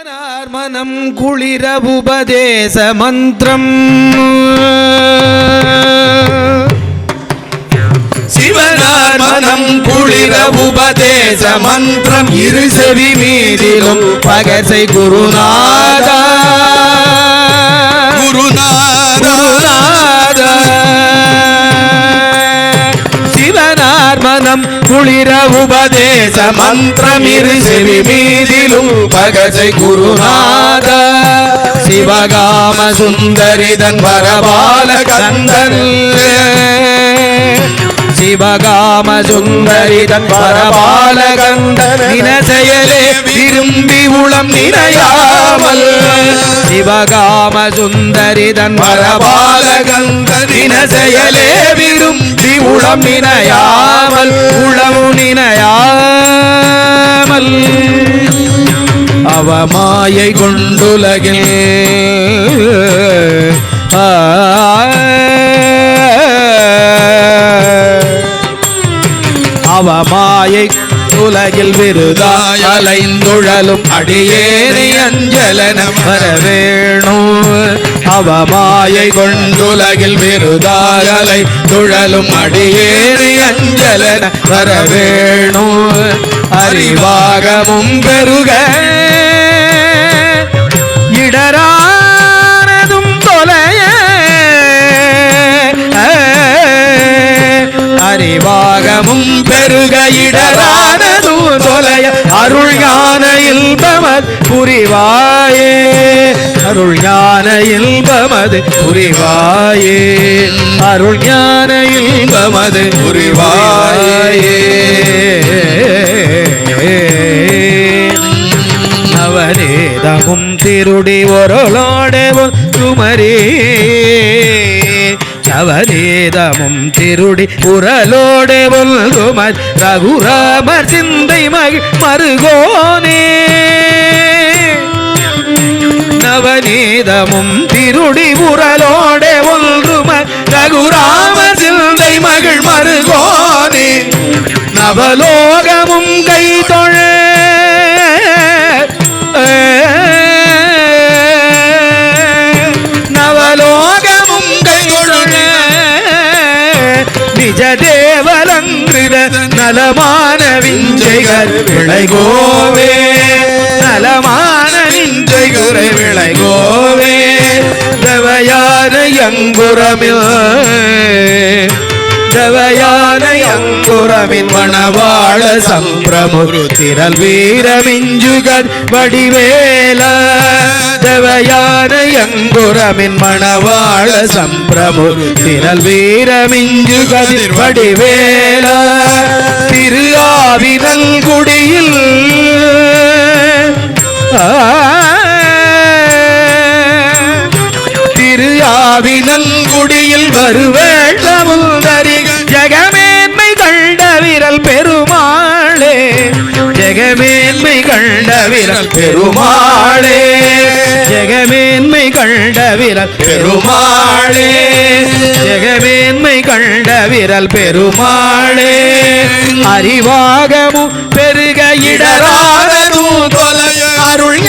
சிவனார் மனம் குளிர உபதேச மந்திரம் சிவனார் மனம் குளிர உபதேச மந்திரம் இரு செவி மீதிலும் பகசை குருநாதா சிவனார் மனம் குளிர உபதேச மந்திரம் இரு செவி மீதிலும் பகசை குருநாத சிவகாம சுந்தரிதன் வரபால கந்தன் சிவகாம சுந்தரிதன் வரபால கந்தன் நினைசெயலே விரும்பி உளம் நினையாமல் சிவகாம சுந்தரிதன் வரபால கந்தன் நினைசெயலே விரும்பி உளம் நினையாமல் உளவு நினையாமல் அவமாயை கொண்டுலகில் அவமாயை உலகில் விருதாய் அலைந்துழலும் அடியேனை அஞ்சலன வரவேணும் அவமாயை கொண்டுலகில் விருதாய் அலைந்துழலும் அடியேனை அஞ்சலன வரவேணும் அறிவாகமும் பெருக இடரானதும் தொலைய அறிவாகமும் பெருக இடரானதும் தொலைய அருள் ஞான இல்பமது புரிவாயே அருள் ஞான இல்பமது புரிவாயே அருள் ஞான இல்பமது புரிவாயே நவநீதமும் திருடி ஒருளோடே குமரி நவநீதமும் திருடி உரலோடே ஒல்குமர் ரகுராமர் சிந்தை மருகோனே நவநீதமும் திருடி உரலோடே ஒல்குமர் ரகுராமர் சிந்தை மகள் மருகோனே நவலோகமும் கை தொழ நவலோகமும் கை தொழ நிஜ தேவலங்கிருத நலமான விஞ்சைகள் விளைகோவே நலமான விஞ்சைகுறை விளைகோவே தவயான அங்குரமில் தவயான அங்குரமின் மணவாள சம்பிரமுரு திரள் வீரமிஞ்சுகர் வடிவேல தவயான அங்குரமின் மணவாள சம்பிரமுரு திரள் வீரமிஞ்சுகர் வடிவேல திரு ஆவினல் குடியில் திரு ஆவினல் குடியில் வருவேட்டமும் ஜெகமேன்மை கண்ட விரல் பெருமாளே ஜெகமேன்மை கண்ட விரல் பெருமாளே ஜெகமேன்மை கண்ட விரல் பெருமாளே ஜெகமேன்மை கண்ட விரல் பெருமாளே அறிவாகமும் பெருக இடரானதும் தொலைய அருள்